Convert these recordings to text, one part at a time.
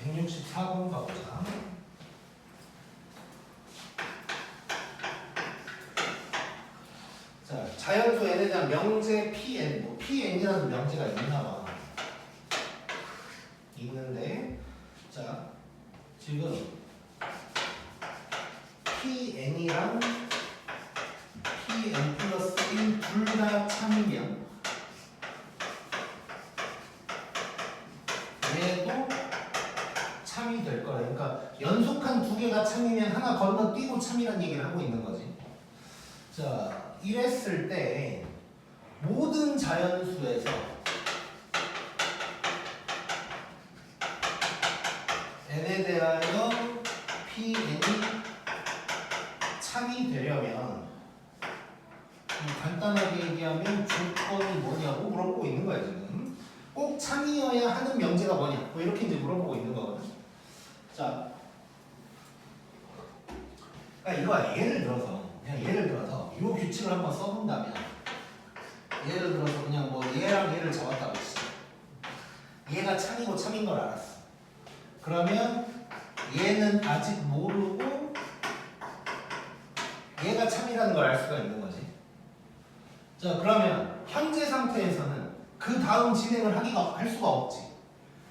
164번 가보자. 자, 자연수 n에 대한 명제 pn, 뭐 pn이라는 명제가 있나봐. 있는데, 자, 지금 pn이랑 pn 플러스 1 둘 다 참이면 얘도 참이 될 거야. 그러니까 연속한 두 개가 참이면 하나 건너뛰고 참이라는 얘기를 하고 있는 거지. 자, 이랬을 때 모든 자연수에서 n에 대하여 pn이 참이 되려면 간단하게 얘기하면 조건이 뭐냐고 물어보고 있는 거야 지금. 꼭 참이어야 하는 명제가 뭐냐 뭐 이렇게 이제 물어보고 있는 거거든. 자, 그러니까 이거야. 예를 들어서 이 규칙을 한번 써본다면, 예를 들어서 그냥 뭐 얘랑 얘를 잡았다고 했어. 얘가 참이고 참인 걸 알았어. 그러면 얘는 아직 모르고 얘가 참이라는 걸 알 수가 있는 거지. 자, 그러면 현재 상태에서는 그 다음 진행을 할 수가 없지.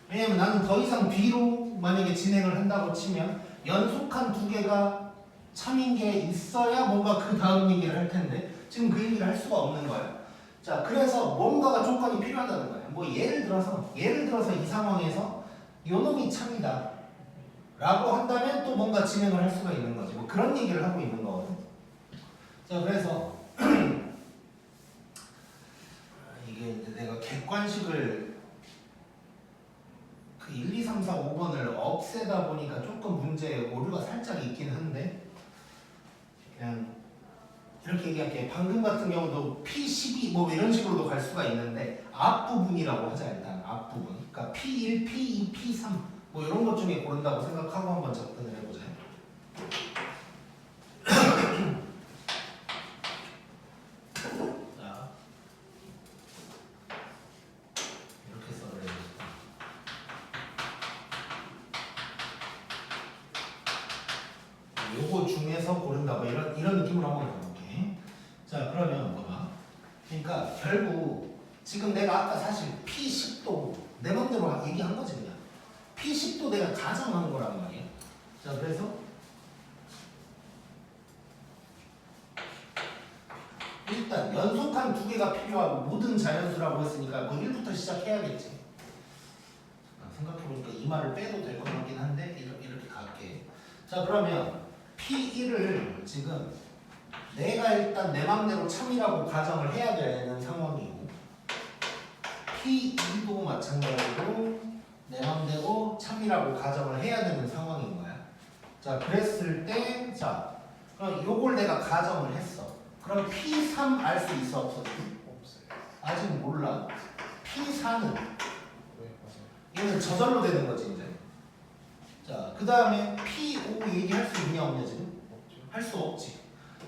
왜냐면 나는 더 이상 B로 만약에 진행을 한다고 치면 연속한 두 개가 참인 게 있어야 뭔가 그 다음 얘기를 할 텐데 지금 그 얘기를 할 수가 없는 거야. 자, 그래서 뭔가가 조건이 필요하다는 거야. 뭐 예를 들어서 이 상황에서 요놈이 참이다 라고 한다면 또 뭔가 진행을 할 수가 있는 거지. 뭐 그런 얘기를 하고 있는 거거든. 자, 그래서 이게 이제 내가 객관식을 그 1, 2, 3, 4, 5번을 없애다 보니까 조금 문제에 오류가 살짝 있긴 한데 그냥 이렇게 얘기할게. 방금 같은 경우도 P12 뭐 이런 식으로도 갈 수가 있는데 앞부분이라고 하자. 일단 앞부분. 그러니까 P1, P2, P3 뭐 이런 것 중에 고른다고 생각하고 한번 접근을 해보자. 자, 이렇게 써버려야겠다. 요거 중에서 고른다. 뭐 이런 느낌으로 한번 가볼게. 자, 그러면 뭐야? 그러니까 결국 지금 내가 아까 사실 P10도 내 맘대로 얘기한 거지 그냥. P10도 내가 가정한 거란 말이야. 자, 그래서 일단 연속한 두 개가 필요하고 모든 자연수라고 했으니까 뭐 1부터 시작해야겠지. 생각해보니까 이 말을 빼도 될 것 같긴 한데 이렇게 갈게. 자, 그러면 P1을 지금 내가 일단 내 맘대로 참이라고 가정을 해야 되는 상황이고 P2도 마찬가지로 내 맘대로 참이라고 가정을 해야 되는 상황인 거야. 자, 그랬을 때 자, 그럼 요걸 내가 가정을 했어. 그럼 P3 알 수 있어 없어? 없어요. 아직 몰라. P4는 왜 맞아요? 얘는 저절로 되는 거지 이제. 자, 그 다음에 P5 얘기할 수 있냐 없냐 지금? 없죠. 할 수 없지.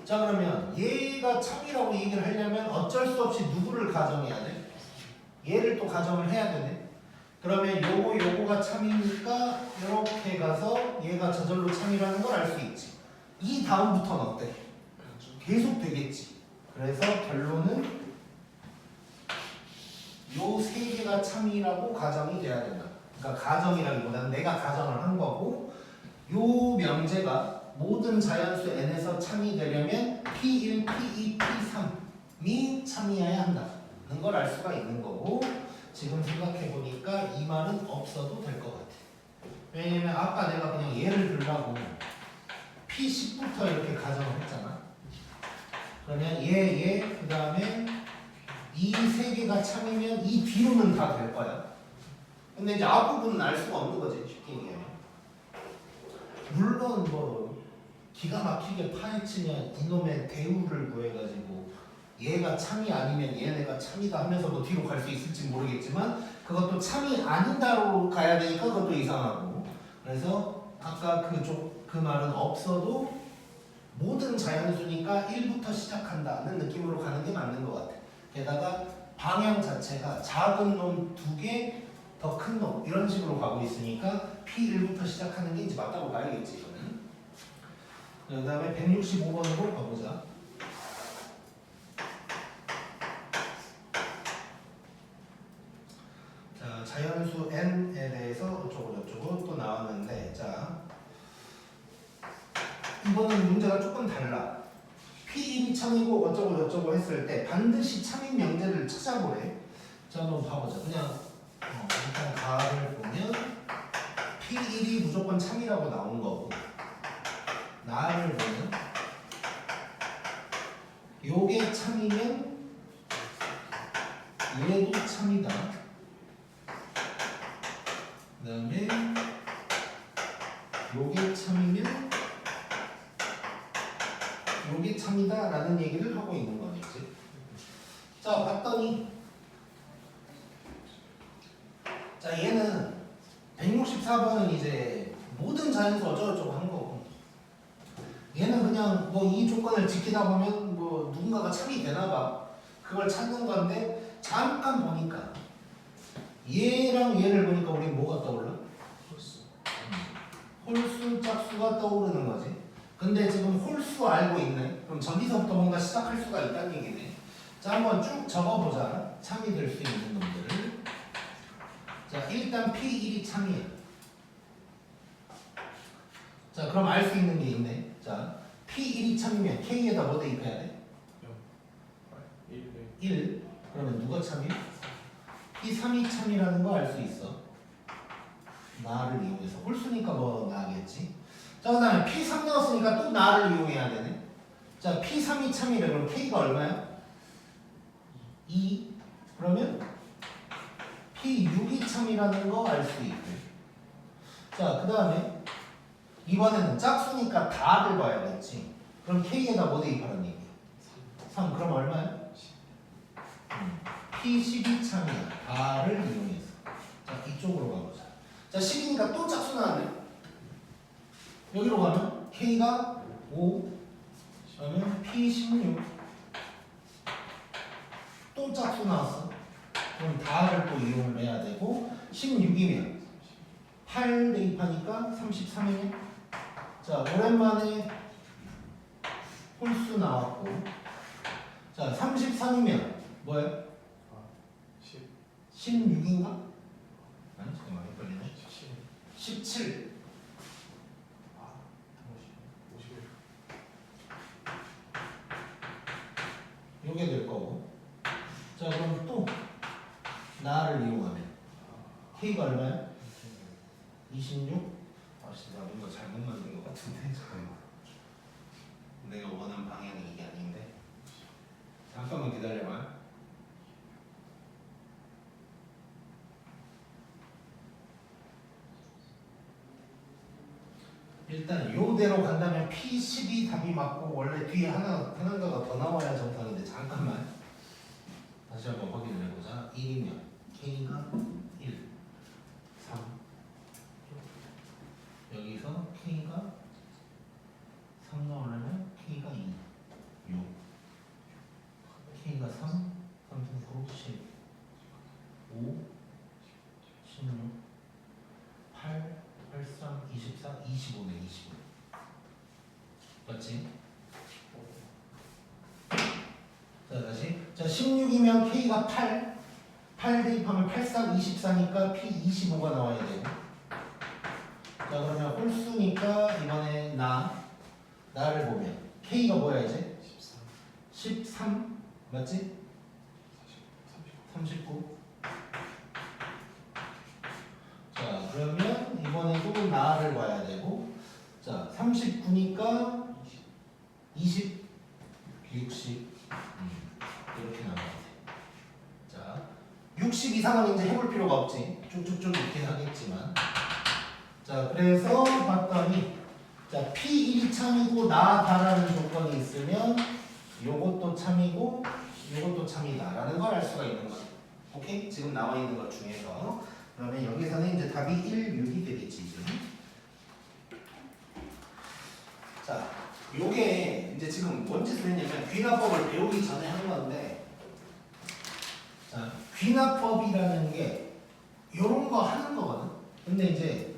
자, 그러면 얘가 참이라고 얘기를 하려면 어쩔 수 없이 누구를 가정해야 돼? 얘를 또 가정을 해야 되네. 그러면 요거가 참이니까 이렇게 가서 얘가 저절로 참이라는 걸 알 수 있지. 이 다음부터는 어때? 계속 되겠지. 그래서 결론은 요 세 개가 참이라고 가정이 돼야 된다. 그러니까 가정이라기보다는 내가 가정을 한 거고 요 명제가 모든 자연수 n에서 참이 되려면 P1, P2, P3이 참이어야 한다는 걸 알 수가 있는 거고 지금 생각해보니까 이 말은 없어도 될 것 같아. 왜냐면 아까 내가 그냥 예를 들라고 P10부터 이렇게 가정을 했잖아. 그러면 그 다음에 이 세 개가 참이면 이 뒤로는 다 될 거야. 근데 이제 앞부분은 알 수가 없는 거지, 쉽게 얘기하면. 물론 뭐 기가 막히게 파헤치면 이놈의 대우를 구해가지고 얘가 참이 아니면 얘네가 참이다 하면서 뭐 뒤로 갈 수 있을지 모르겠지만 그것도 참이 아니다로 가야 되니까 그것도 이상하고. 그래서 아까 그 말은 없어도 모든 자연수니까 1부터 시작한다는 느낌으로 가는 게 맞는 것 같아. 게다가 방향 자체가 작은 놈 2개, 더 큰 놈 이런 식으로 가고 있으니까 P1부터 시작하는 게 이제 맞다고 봐야겠지 이거는. 그 다음에 165번으로 가보자. 자, 자연수 n에 대해서 어쩌고 저쩌고 또 나왔는데, 자 이거는 문제가 조금 달라. P1이 참이고 어쩌고 저쩌고 했을 때 반드시 참인 명제를 찾아보래. 자, 한번 봐보자. 그냥 일단 가를 보면 P1이 무조건 참이라고 나온 거고, 나를 보면 요게 참이면 얘도 참이다. 그 다음에 요게 참이면 요게 참이다 라는 얘기를 하고 있는 거겠지. 자, 봤더니 자, 얘는 164번은 이제 모든 자연수 어쩌고저쩌고 한 거고, 얘는 그냥 뭐 이 조건을 지키다 보면 뭐 누군가가 참이 되나 봐. 그걸 찾는 건데, 잠깐 보니까 얘랑 얘를 보니까 우리 뭐가 떠올라? 홀수 짝수가 떠오르는 거지. 근데 지금 홀수 알고 있네. 그럼 저기서부터 뭔가 시작할 수가 있다는 얘기네. 자, 한번 쭉 적어보자. 참이 될 수 있는 놈들을. 자, 일단 P1이 참이야. 자, 그럼 알 수 있는 게 있네. 자, P1이 참이면 K에다 뭐 대입해야 돼? 1. 그러면 누가 참이야? P3이 참이라는 거 알 수 있어. 나를 이용해서. 홀수니까 뭐 나겠지. 자, 그 다음에 P3 넣었으니까 또 나를 이용해야 되네. 자, P3이 참이래. 그럼 K가 얼마야? 2. 그러면 P6이 참이라는 거 알 수 있고. 자, 그 다음에 이번에는 짝수니까 다를 봐야겠지. 그럼 K에다 뭐 대입하라는 얘기야? 3. 그럼 얼마야? P12 참이야. 다를 이용해서. 자, 이쪽으로 가보자. 자, 10이니까 또 짝수 나왔네. 여기로 가면 K가 5, 그러면 P16. 또 짝수 나왔어. 그럼 다를 또 이용을 해야 되고, 16이면 8 대입하니까 33이네. 자, 오랜만에 홀수 나왔고, 자, 33이면 뭐야? 16인가? 아니, 잠깐만, 헷갈리네. 17. 요게 될 거고. 자, 그럼 또 나를 이용하면 K가 얼마야? 26? 아씨, 나 뭔가 잘못 만든 것 같은데. 잠깐만. 내가 원하는 방향이 이게 아닌데. 잠깐만 기다려봐. 일단 요대로 간다면 P12 답이 맞고, 원래 뒤에 하나가 더 나와야 정상인데, 잠깐만 다시 한번 확인을 해보자. 1이면 K가 1, 3. 여기서 K가 3 나오려면 K가 2, 6. K가 3, 3, 9, 10, 5, 16, 8, 83, 24, 25네. 25. 맞지? 자, 다시. 자, 16이면 K가 8. 8 대입하면 83, 24니까 P 25가 나와야 돼요. 자, 그러면 홀수니까 이번에 나를 보면 K가 뭐야 이제? 13. 맞지? 39. 자, 그러면 이번에도 나를 봐야 되고, 자, 39니까 20, 60. 이렇게 나와야 돼. 자, 60 이상은 이제 해볼 필요가 없지. 쭉쭉쭉 있긴 하겠지만. 자, 그래서 봤더니, 자, P1이 참이고 나다라는 조건이 있으면 요것도 참이고 요것도 참이다라는 걸 알 수가 있는 거야. 오케이? 지금 나와 있는 것 중에서. 그러면 여기서는 이제 답이 1, 6이 되겠지, 이제. 자, 요게 이제 지금 뭔 짓을 했냐면 귀납법을 배우기 전에 한 건데, 자, 귀납법이라는 게 요런 거 하는 거거든. 근데 이제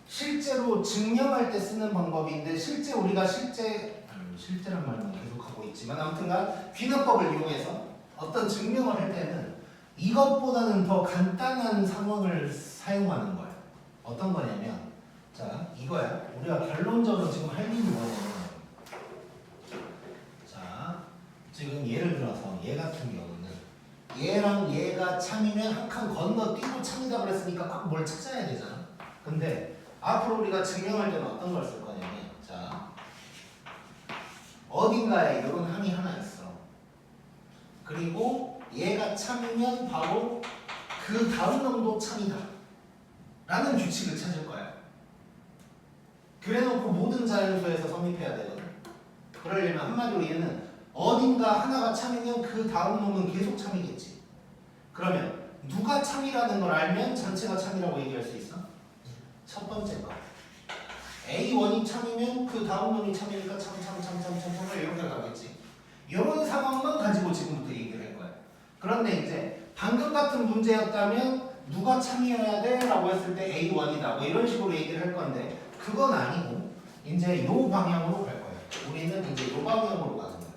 실제로 증명할 때 쓰는 방법인데 실제 우리가 실제란 말은 계속 하고 있지만 아무튼간 귀납법을 이용해서 어떤 증명을 할 때는 이것보다는 더 간단한 상황을 사용하는 거야. 어떤 거냐면 자 이거야. 우리가 결론적으로 지금 할 일이 뭐냐면 자 지금 예를 들어서 얘 같은 경우는 얘랑 얘가 참이면 한 칸 건너뛰고 참이다 그랬으니까 꼭 뭘 찾아야 되잖아. 근데 앞으로 우리가 증명할 때는 어떤 걸 쓸 거냐면 자 어딘가에 이런 함이 하나 있어. 그리고 얘가 참이면 바로 그 다음 놈도 참이다 라는 규칙을 찾을 거야. 그래놓고 모든 자연수에서 성립해야 되거든. 그러려면 한마디로 얘는 어딘가 하나가 참이면 그 다음 놈은 계속 참이겠지. 그러면 누가 참이라는 걸 알면 전체가 참이라고 얘기할 수 있어? 첫 번째 거 A1이 참이면 그 다음 놈이 참이니까 참 이렇게 가겠지. 이런 상황만 가지고 지금부터 얘기를 할 거야. 그런데 이제 방금 같은 문제였다면 누가 참이어야 돼? 라고 했을 때 A1이다 뭐 이런 식으로 얘기를 할 건데 그건 아니고 이제 요 방향으로 갈 거야. 우리는 이제 요 방향으로 가는 거야.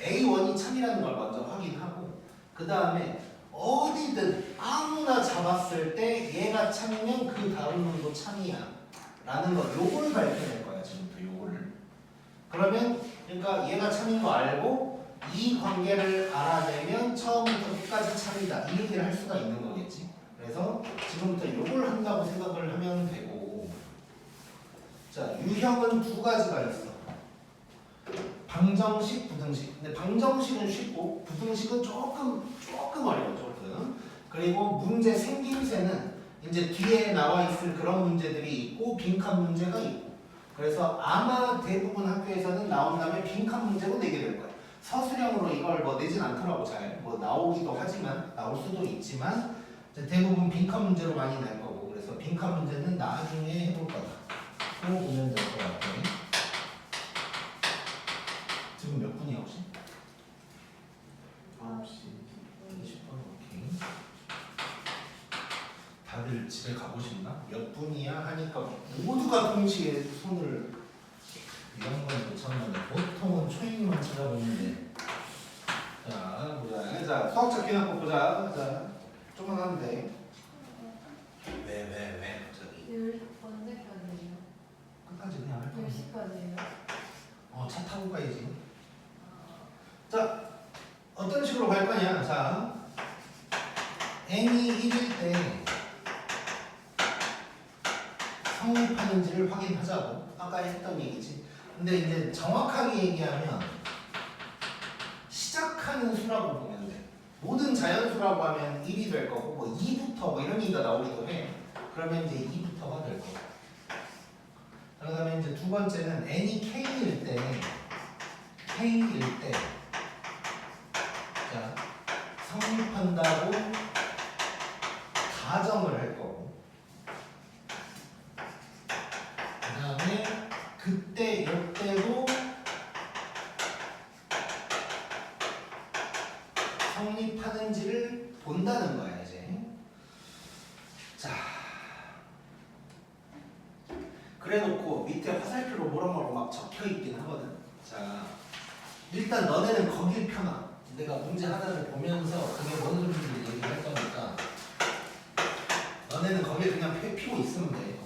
A1이 참이라는 걸 먼저 확인하고 그 다음에 어디든 아무나 잡았을 때 얘가 참이면 그 다음 놈도 참이야 라는 거 요걸 밝혀낼 거야. 지금부터 요거를. 그러면 그러니까 얘가 참인 거 알고 이 관계를 알아내면 처음부터 끝까지 참이다 이 얘기를 할 수가 있는 거겠지. 그래서 지금부터 요걸 한다고 생각을 하면 되고 자 유형은 두 가지가 있어. 방정식, 부등식. 근데 방정식은 쉽고 부등식은 조금 어려워. 조금. 그리고 문제 생김새는 이제 뒤에 나와 있을 그런 문제들이 있고 빈칸 문제가 있고 그래서 아마 대부분 학교에서는 나온 다음에 빈칸 문제로 내게 될 거야. 서술형으로 이걸 뭐 내진 않더라고. 잘 뭐 나오기도 하지만 나올 수도 있지만 대부분 빈칸 문제로 많이 낼 거고 그래서 빈칸 문제는 나중에 해볼 거다. 그거 보면 될 것 같아. 지금 몇 분이야 혹시? 9시 20분 오케이. 다들 집에 가고 싶나? 몇 분이야 하니까 모두가 동시에 손을 이런 건 놓쳤는데 보통은 초인만 찾아보는데 자 보자. 자 수학적 기납법 보자. 자 좀만 하면 돼. 왜 갑자기? 언제까지예요? 끝까지 그냥 할 거야. 10시까지예요? 차 타고 가야지. 자 어떤 식으로 갈 거냐? 자 n이 1일 때 성립하는지를 확인하자고 아까 했던 얘기지. 근데 이제 정확하게 얘기하면 시작하는 수라고 보면 돼. 모든 자연수라고 하면 1이 될 거고 뭐 2부터 뭐 이런 얘기가 나오기도 해. 그러면 이제 2부터가 될 거고. 그 다음에 이제 두 번째는 n이 k일 때 자 성립한다고 가정을 할 거고 그 다음에 그때 이때도 성립하는지를 본다는 거야 이제. 자 그래놓고 밑에 화살표로 뭐라고 막 적혀있긴 하거든. 자 일단 너네는 거길 펴놔. 내가 문제 하나를 보면서 그게 뭔 소리인지 얘기를 할 거니까 너네는 거길 그냥 피고 있으면 돼.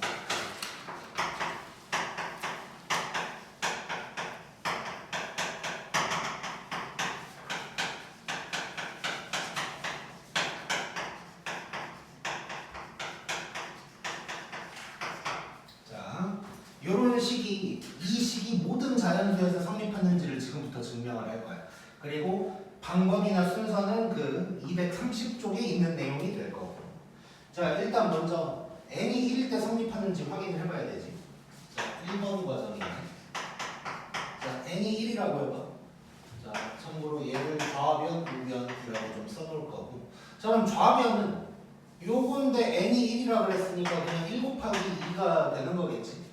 자, 요런 식이 이 식이 모든 자연수에서 성립하는지를 지금부터 증명을 할 거야. 그리고 방법이나 순서는 그 230쪽에 있는 내용이 될 거고. 자, 일단 먼저 n이 1일 때 성립하는지 확인을 해봐야 되지. 자, 1번 과정이네. 자, n이 1이라고 해봐. 자, 참고로 얘를 좌변, 우변이라고 좀 써놓을 거고. 자, 그럼 좌변은 요건데 n이 1이라고 그랬으니까 그냥 1 곱하기 2가 되는 거겠지.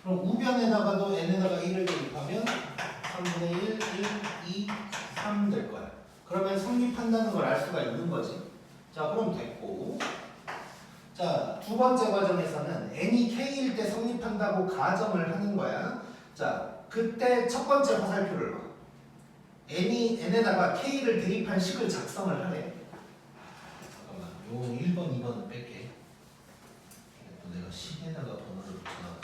그럼 우변에다가도 n에다가 1을 대입하면 3분의 1, 1, 2, 3 될 거야. 그러면 성립한다는 걸 알 수가 있는 거지. 자, 그럼 됐고. 자, 두 번째 과정에서는 n이 k일 때 성립한다고 가정을 하는 거야. 자, 그때 첫 번째 화살표를 봐. n에다가 k를 대입한 식을 작성을 하래. 잠깐만, 요 1번, 2번은 뺄게. 또 내가 식에다가 번호를 붙여놔.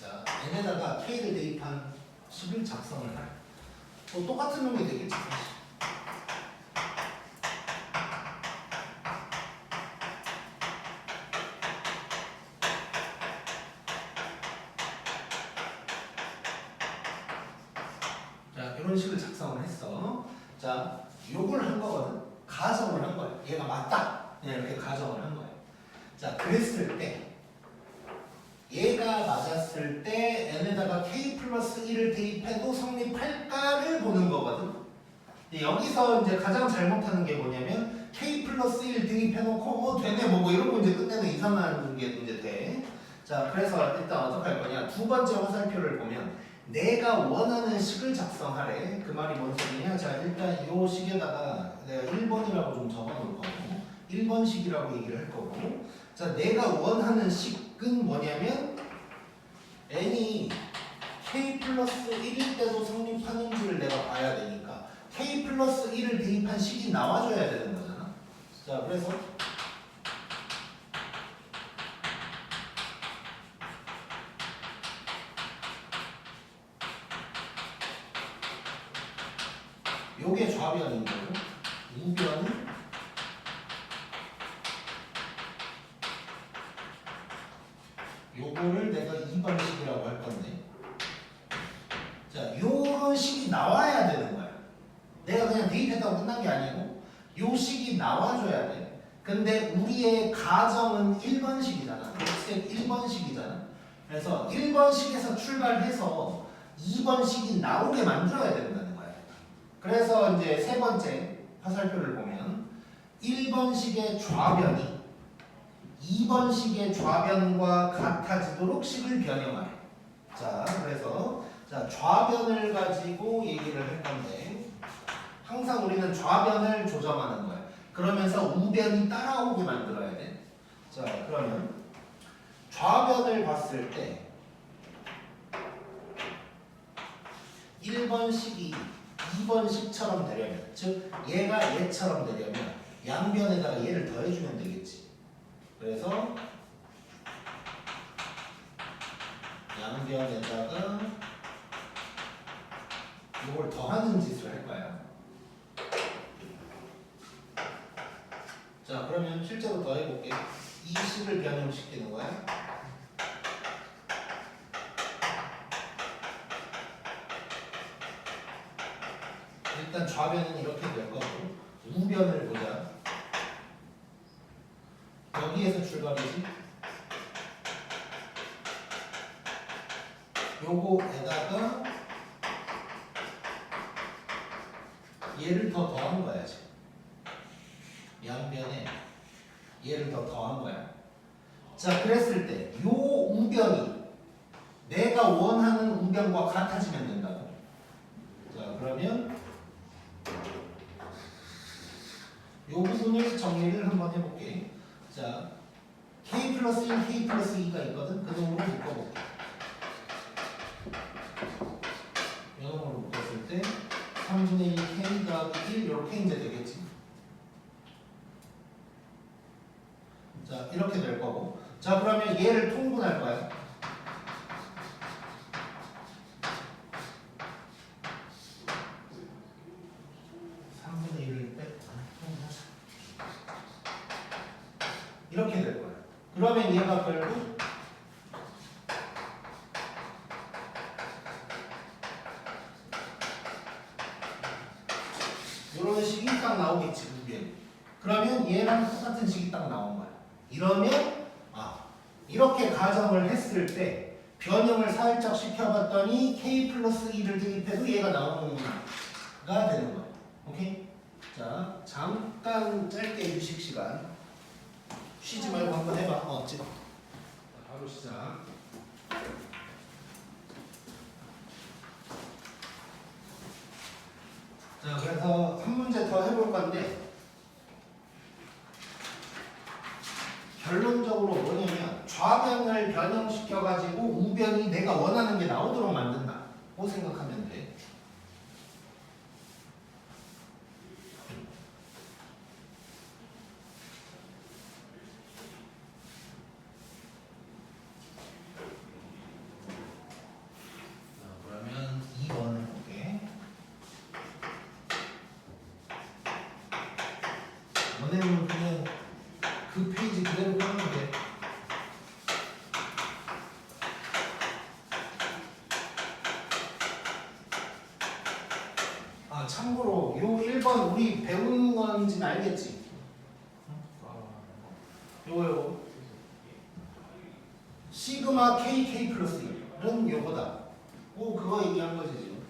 자, n에다가 k를 대입한 식을 작성을 하래. 또 똑같은 놈이 되겠지, 사실. 자, 이런 식을 작성을 했어. 자, 요걸 한 거거든. 가정을 한 거야. 얘가 맞다. 그냥 이렇게 가정을 한 거야. 자, 그랬을 때 얘가 맞았을 때 n에다가 k 플러스 1을 대입해도 성립할까를 보는 거거든. 근데 여기서 이제 가장 잘못하는 게 뭐냐면 k 플러스 1 대입해놓고 되네 뭐 이런 거 이제 끝내는 이상한 게 이제 돼. 자, 그래서 일단 어떻게 할 거냐. 두 번째 화살표를 보면 내가 원하는 식을 작성하래. 그 말이 뭔 소리냐? 자, 일단 요 식에다가 내가 1번이라고 좀 적어 놓을 거고 1번식이라고 얘기를 할 거고 자, 내가 원하는 식은 뭐냐면 n이 k 플러스 1일 때도 성립하는지를 내가 봐야 되니까 k 플러스 1을 대입한 식이 나와줘야 되는 거잖아. 자, 그래서 요게 좌변인 거고 우변은 요거를 내가 2번식이라고 할 건데 자, 요런 식이 나와야 되는 거야. 내가 그냥 대입했다고 끝난 게 아니고 요 식이 나와줘야 돼. 근데 우리의 가정은 1번식이잖아. x의 1번식이잖아. 그래서 1번식에서 출발해서 2번식이 나오게 만들어야 된다는 거야. 그래서 이제 세 번째 화살표를 보면 1번식의 좌변이 2번식의 좌변과 같아지도록 식을 변형하래. 자, 그래서 자, 좌변을 가지고 얘기를 할 건데 항상 우리는 좌변을 조정하는 거야. 그러면서 우변이 따라오게 만들어야 돼. 자, 그러면 좌변을 봤을 때 1번식이 2번식처럼 되려면 즉 얘가 얘처럼 되려면 양변에다가 얘를 더해주면 되겠지. 그래서 양변에다가 이걸 더하는 짓을 할 거야. 자, 그러면 실제로 더해볼게. 이 식을 변형시키는 거야. 일단 좌변은 이렇게 될 거고 우변을 보자. 여기에서 출발이지. 요거에다가 얘를 더 더한 거야 지금. 양변에 얘를 더 더한 거야. 자, 그랬을 때 요 우변이 내가 원하는 우변과 같아지면 된다고. 자, 그러면 요 부분을 정리를 한번 해볼게. 자, k 플러스 1, k 플러스 2가 있거든. 그 놈으로 묶어볼게. 이 놈으로 묶었을 때 3분의 1 k 더하기 1 이렇게 이제 되겠지. 자, 이렇게 될 거고. 자, 그러면 얘를 통분할 거야. 이렇게 될 거야. 그러면 얘가 결국 이런 식이 딱 나오겠지, 우변. 그러면 얘랑 똑같은 식이 딱 나온 거야. 이러면 이렇게 가정을 했을 때 변형을 살짝 시켜봤더니 k 플러스 2를 대입해도 얘가 나오는구나가 되는 거야. 오케이? 자, 잠깐 짧게 휴식 시간. 쉬지 말고 한번 해봐. 찍어. 바로 시작. 자, 그래서 한 문제 더 해볼 건데 결론적으로 뭐냐면 좌변을 변형시켜가지고 우변이 내가 원하는 게 나오도록 만든다고 생각하면 돼. 그러면 2번을 볼게. 너네는 그냥 그 페이지 그대로 하면 돼. 아 참고로 요 1번 우리 배우는 건지는 알겠지? 요거 시그마 KK 플러스 1은 요거다. 오 그거 얘기한 거지 지금.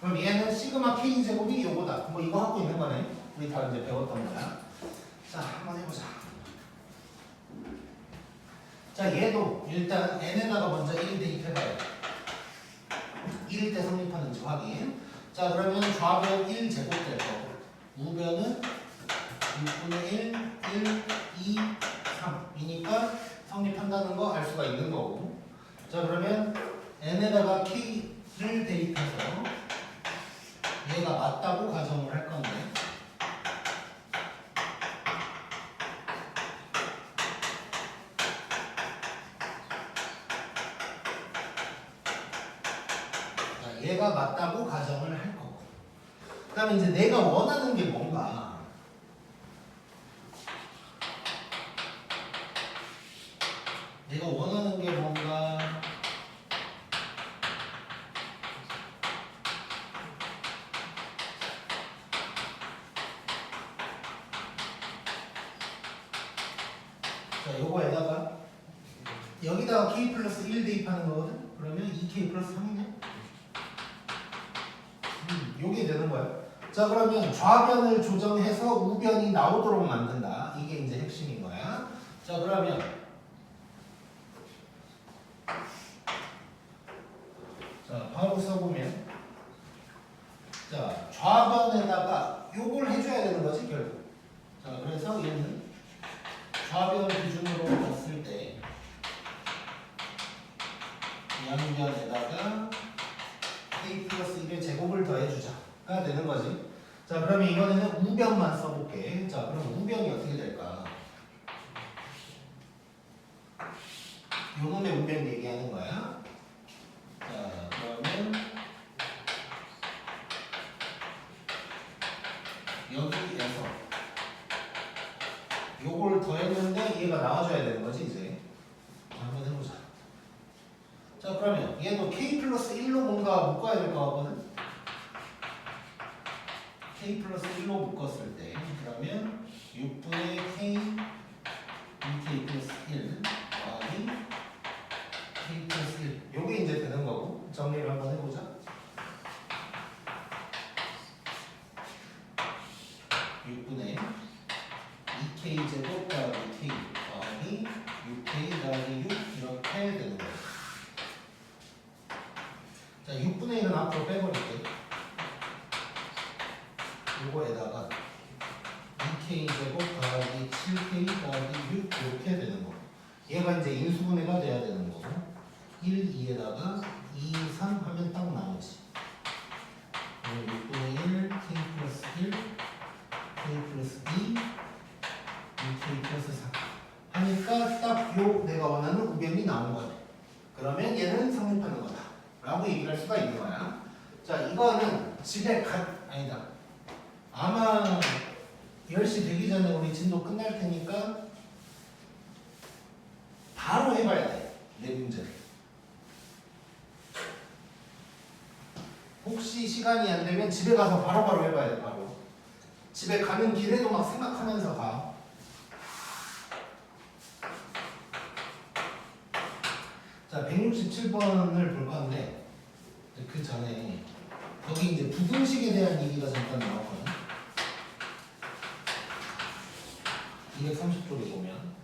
그럼 얘는 시그마 K 제곱이 요거다. 뭐 이거 하고 있는 거네. 우리 다 이제 배웠던 거야. 자 한번 해보자. 자 얘도 일단 n에다가 먼저 1 대입해봐요. 1일 때 성립하는지 확인. 자 그러면 좌변 1 제곱 될 거고 우변은 6분의 1, 1, 2, 3이니까 성립한다는 거 알 수가 있는 거고. 자 그러면 n에다가 k를 대입해서 얘가 맞다고 가정을 할 건데 자, 얘가 맞다고 가정을 할 거고 그 다음에 이제 내가 원하는 게 뭔가 내가 원하는 게 뭔가 자 요거에다가 여기다가 k 플러스 1 대입하는 거거든? 그러면 2k 플러스 3이네? 요게 되는 거야. 자 그러면 좌변을 조정해서 우변이 나오도록 만든다. 이게 이제 핵심인 거야. 자 그러면 자 바로 써보면 자 좌변에다가 요걸 해줘야 되는 거지 결국. 자 그래서 얘는 좌변 기준으로 봤을 때 양변에다가 k 플러스 1의 제곱을 더해주자가 되는 거지. 자 그러면 이번에는 우변만 써볼게. 자 그럼 우변이 어떻게 될까? 요놈의 우변 얘기하는 거야. 자 그러면 여기에서 요걸 더했는데 얘가 나와줘야 되는 거지 이제. 한번 해보자. 자 그러면 얘도 k 플러스 1로 뭔가 묶어야 될 것 같거든? k 플러스 1로 묶었을 때 그러면 6분의 k 2k 플러스 1 더하기 k 플러스 1 요게 이제 되는 거고 정리를 한번 해보자. 6분의 2k 제곱 더하기 k 더하기 6k 더하기 6 이렇게 되는 거야. 자 6분의 1은 앞으로 빼버릴게. 요거에다가 2k 제곱 더하기 7k 더하기 6 이렇게 되는 거. 얘가 이제 인수분해가 돼야 되는 거고 1, 2에다가 2, 3 하면 딱 나오지. 6분의 1 k 플러스 1 k 플러스 2 2k 플러스 3 하니까 딱 요 내가 원하는 우변이 나온 거네. 그러면 얘는 성립하는 거다 라고 얘기를 할 수가 있는 거야. 자 이거는 집에 아니다. 아마 10시 되기 전에 우리 진도 끝날 테니까 바로 해봐야 돼. 내 문제를. 혹시 시간이 안 되면 집에 가서 바로바로 해봐야 돼. 바로. 집에 가는 길에도 막 생각하면서 가. 자 167번을 볼 건데 그 전에 여기 이제 부등식에 대한 얘기가 잠깐 나왔거든. 230쪽에 보면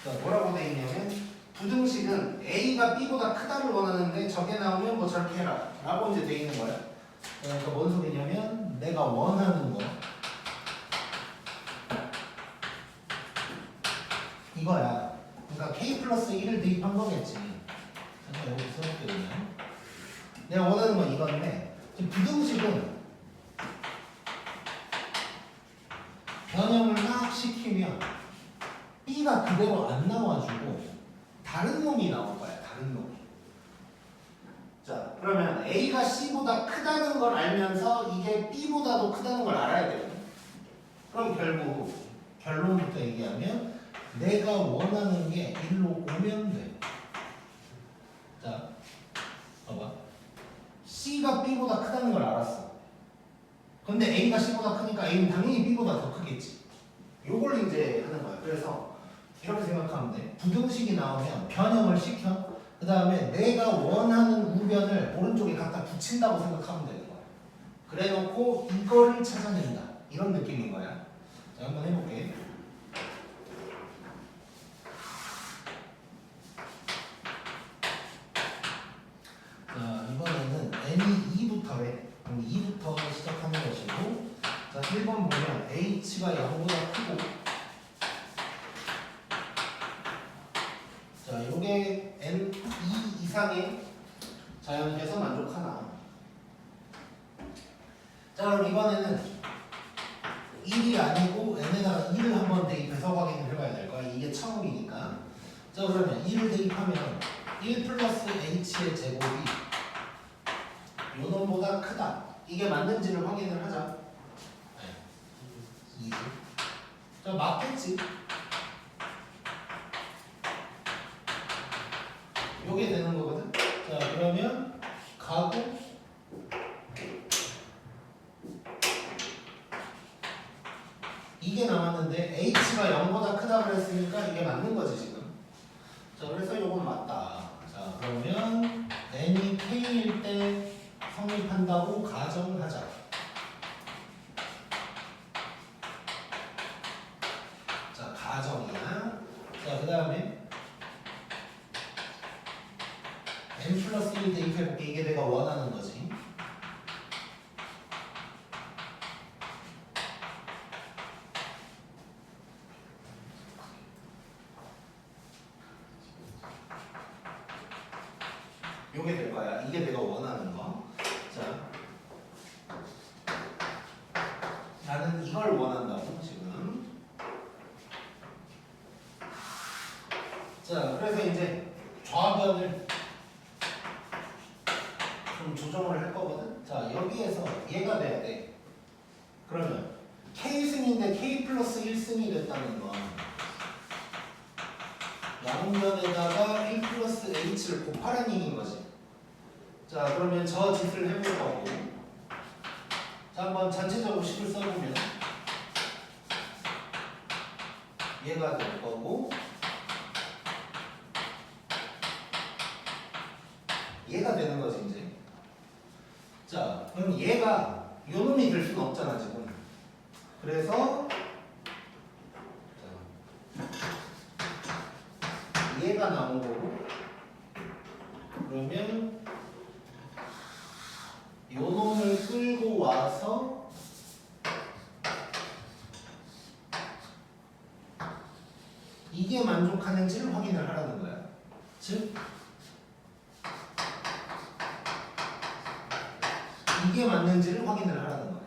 자 뭐라고 돼 있냐면 부등식은 A가 B보다 크다를 원하는데 저게 나오면 뭐 저렇게 해라 라고 이제 돼 있는 거야. 그러니까 뭔 소리냐면 내가 원하는 거 이거야. 그러니까 k 플러스 1을 대입한 거겠지. 잠깐 여기 써볼게 그냥. 내가 원하는 건 이건데 지금 부등식은 변형을 막 시키면 b가 그대로 안 나와주고 다른 놈이 나올 거야. 다른 놈이. 자, 그러면 a가 c보다 크다는 걸 알면서 이게 b보다도 크다는 걸 알아야 돼요. 그럼 결국 결론부터 얘기하면 내가 원하는 게 일로 오면 돼. 자, 봐봐. C가 B보다 크다는 걸 알았어. 근데 A가 C보다 크니까 A는 당연히 B보다 더 크겠지. 요걸 이제 하는 거야. 그래서 이렇게 생각하면 돼. 부등식이 나오면 변형을 시켜. 그 다음에 내가 원하는 우변을 오른쪽에 갖다 붙인다고 생각하면 되는 거야. 그래 놓고 이거를 찾아낸다. 이런 느낌인 거야. 자, 한번 해볼게. 자, 이번에는 n이 2부터 해. 그럼 2부터 시작하는 것이고, 자, 1번 보면 h가 0보다 크고, 자, 요게 n 2 이상의 자연수에서 만족하나. 자, 그럼 이번에는 1이 아니고 n에다가 2를 한번 대입해서 확인을 해봐야 될 거야. 이게 처음이니까. 자, 그러면 2를 대입하면 1 플러스 h의 제곱이 요 놈보다 크다. 이게 맞는지를 확인을 하자. 네. 2죠. 자, 맞겠지. 요게 되는 거거든. 자, 그러면 가고 이게 남았는데 h가 0보다 크다 그랬으니까 이게 맞는 거지 지금. 자, 그래서 요건 맞다. 자, 그러면 n이 k일 때 성립한다고 가정하자. 자, 가정이야. 자, 그 다음에 n 플러스 1 대입해볼게. 이게 내가 원하는 거지. 요게 될 거야. 이게 내가 원하는 거. 자, 나는 이걸 원한다고 지금. 자, 그래서 이제 좌변을 좀 조정을 할 거거든. 자, 여기에서 얘가 돼야 돼. 그러면 K승인데 K 플러스 1승이 됐다는 건 양변에다가 1 플러스 H를 곱하라는 얘기인 거지. 자, 그러면 저 짓을 해볼 거고. 자, 한번 전체적으로 식을 써보면 얘가 될 거고 얘가 되는 거지 이제. 자, 그럼 얘가 요 놈이 될 수는 없잖아 지금. 그래서 자, 얘가 나온 거고, 그러면 요 놈을 끌고 와서 이게 만족하는지를 확인을 하라는 거야. 즉 이게 맞는지를 확인을 하라는 거야.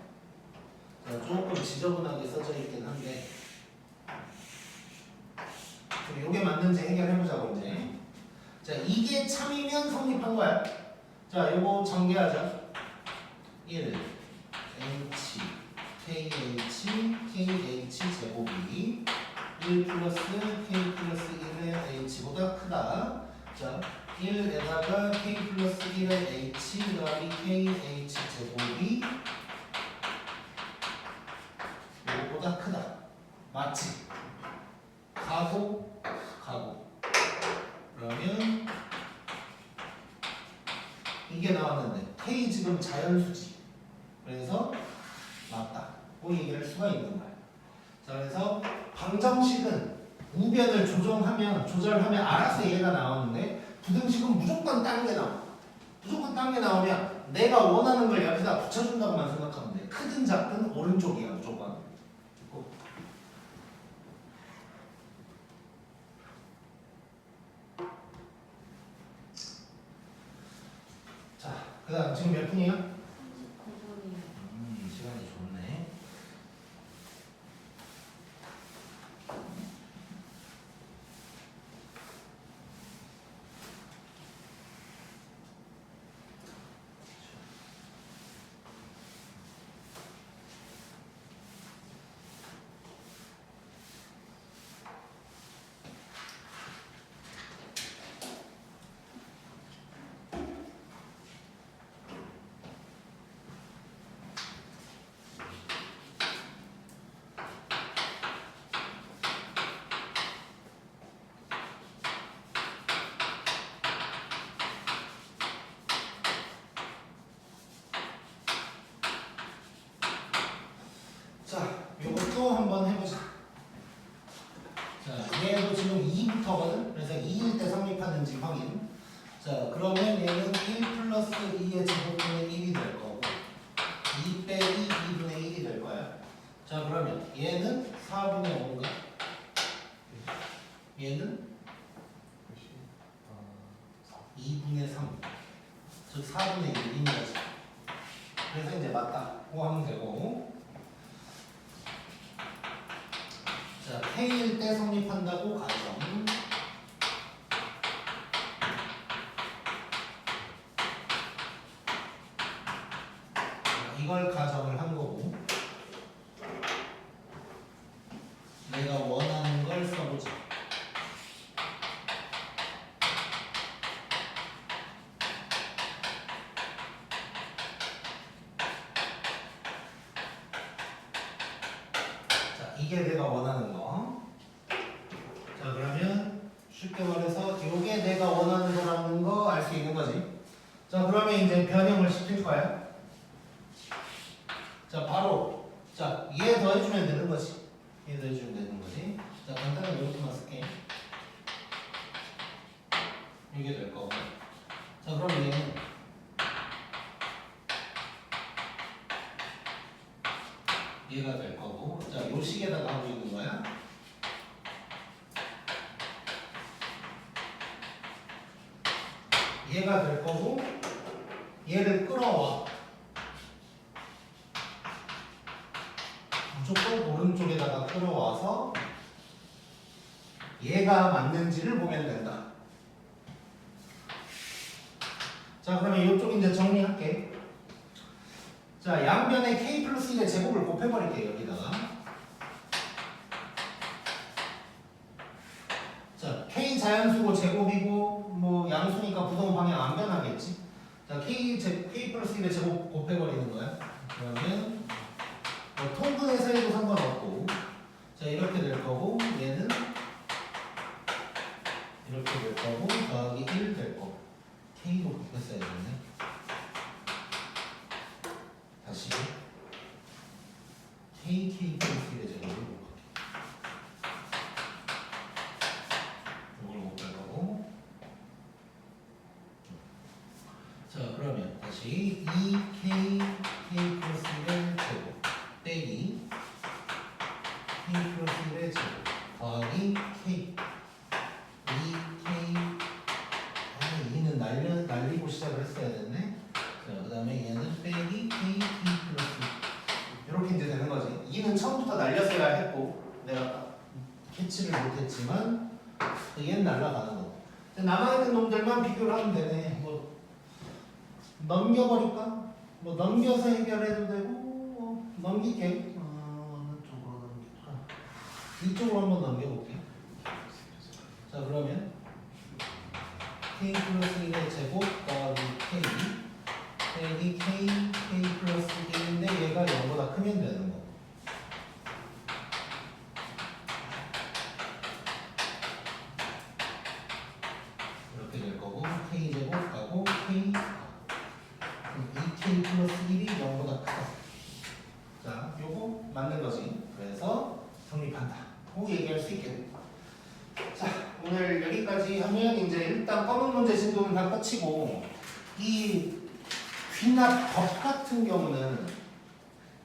자, 조금 지저분하게 써져 있긴 한데 이게 맞는지 해결해보자고 이제. 자, 이게 참이면 성립한 거야. 자, 요거 전개하자. 1 h kh kh 제곱이 1 플러스 k 플러스 1의 h보다 크다. 자, 1에다가 k 플러스 1의 h 더하기 kh 제곱이 이거보다 크다. 맞지? 가고 그러면 이게 나왔는데 k 지금 자연수지. 그래서 맞다. 그 얘기를 할 수가 있는 거야. 자, 그래서 방정식은 우변을 조절하면 알아서 얘가 나오는데 부등식은 무조건 딴 게 나와. 무조건 딴 게 나오면 내가 원하는 걸 옆에다 붙여준다고만 생각하면 돼. 크든 작든 오른쪽이야 무조건. 그 다음 지금 몇 분이야? 39분이요. 시간이 좋네. 자, 요것도 한번 해보자. 자, 얘도 지금 2부터거든? 그래서 2일 때 성립하는지 확인. 자, 그러면 얘는 1 플러스 2의 제곱분의 1이 될 거고 2 빼기 2분의 1이 될 거야. 자, 그러면 얘는 4분의 5인가? 얘는 2분의 3. 즉 4분의 1인 거지. 그래서 이제 맞다. 고 하면 되고. 자, K일 때 성립한다고 가정. 이걸 가정을 한 거고. 내가 원하는 걸 써보자. 자, 이게 내가 원하는 거. 자, 그러면 쉽게 말해서 이게 내가 원하는 거라는 거 알 수 있는 거지. 자, 그러면 이제 변형을 시킬 거야. 자, 바로 자, 얘 더해주면 되는 거지. 얘 더해주면 되는 거지. 자, 간단하게 이렇게만 쓸게. 이게 될 거고. 자, 그럼 얘는 얘가 될 거고. 자, 요 식에다가 하고 있는 거야. 얘가 될 거고, 얘를 끌어와. 무조건 오른쪽에다가 끌어와서 얘가 맞는지를 보면 된다. 자, 그러면 이쪽 이제 정리할게. 자, 양변에 k 플러스 1의 제곱을 곱해버릴게요, 여기다가. 자, k 자연수고 제곱이고 뭐 양수니까 부동 방향 안 변하겠지. 자, k 플러스 1의 제곱 곱해버리는 거야. 그러면 뭐 통분의 사이도 상관없고. 자, 이렇게 될 거고 얘는 이렇게 될 거고 더하기 1 될 거고. k로 곱했어야 되네. 다시 k 플러스 1의 제곱을 곱할게. 이걸 곱할 거고. 자, 그러면 다시 2k 플러스 1의 제곱 빼기 k 플러스 1의 제곱 더하기 k 2k 2는 날리고 시작을 했어야 됐네. 자, 그 다음에 얘는 빼기 k 플러스 이렇게 이제 되는 거지. 2는 처음부터 날렸어야 했고 내가 캐치를 못했지만 얘는 날라가는 거. 남아있는 놈들만 비교를 하면 되네. 뭐 넘겨버릴까? 뭐 넘겨서 해결해도 되고 넘길게. 어느 쪽으로 넘길까? 이쪽으로 한번 넘겨볼게. 자, 그러면 k 플러스 1의 제곱 더하기 k 빼기 k 플러스 1인데 얘가 0보다 크면 되는 거. 이렇게 될 거고 k 제곱 하고 k 2k 플러스 1이 0보다 크다. 자, 요거 맞는 거지. 그래서 성립한다. 고 얘기할 수 있겠네. 자, 오늘 여기까지 하면 이제 일단 검은 문제 진도는 다 끝이고 이 귀납법 같은 경우는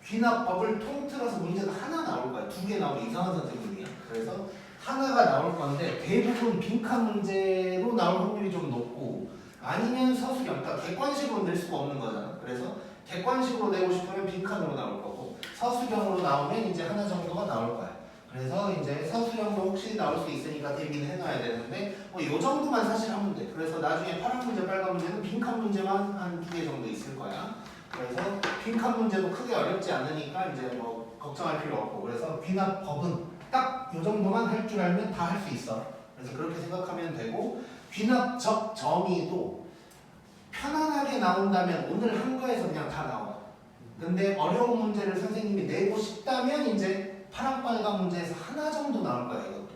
귀납법을 통틀어서 문제가 하나 나올 거야. 2개 나오면 이상한 선생님이야. 그래서 하나가 나올 건데 대부분 빈칸 문제로 나올 확률이 좀 높고 아니면 서술형, 그러니까 객관식으로 낼 수가 없는 거잖아. 그래서 객관식으로 내고 싶으면 빈칸으로 나올 거고 서술형으로 나오면 이제 하나 정도가 나올 거야. 그래서 이제 서술형도 혹시 나올 수 있으니까 대비는 해놔야 되는데 뭐 요 정도만 사실 하면 돼. 그래서 나중에 파란 문제, 빨간 문제는 빈칸 문제만 한 2개 정도 있을 거야. 그래서 빈칸 문제도 크게 어렵지 않으니까 이제 뭐 걱정할 필요 없고 그래서 귀납법은 딱 요 정도만 할 줄 알면 다 할 수 있어. 그래서 그렇게 생각하면 되고 귀납적 정의도 편안하게 나온다면 오늘 한 거에서 그냥 다 나와. 근데 어려운 문제를 선생님이 내고 싶다면 이제 파란 빨간 문제에서 하나 정도 나올 거야 이것도.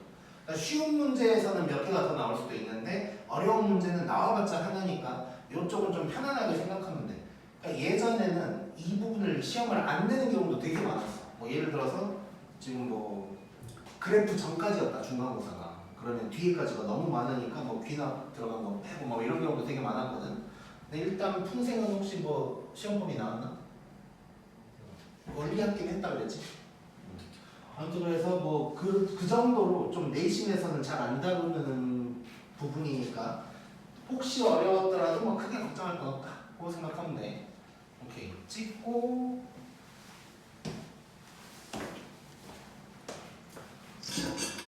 그러니까 쉬운 문제에서는 몇 개가 더 나올 수도 있는데 어려운 문제는 나와봤자 하나니까 이쪽은 좀 편안하게 생각하면 돼. 그러니까 예전에는 이 부분을 시험을 안 내는 경우도 되게 많았어. 뭐 예를 들어서 지금 뭐 그래프 전까지였다 중간고사가. 그러면 뒤에까지가 너무 많으니까 뭐 귀납 들어간 거 빼고 뭐 이런 경우도 되게 많았거든. 근데 일단 풍생은 혹시 뭐 시험범위 나왔나? 원리학긴 했다 그랬지? 아무튼 그래서 뭐 그 정도로 좀 내신에서는 잘 안 다루는 부분이니까 혹시 어려웠더라도 뭐 크게 걱정할 건 없다 고 생각하면 돼. 오케이 찍고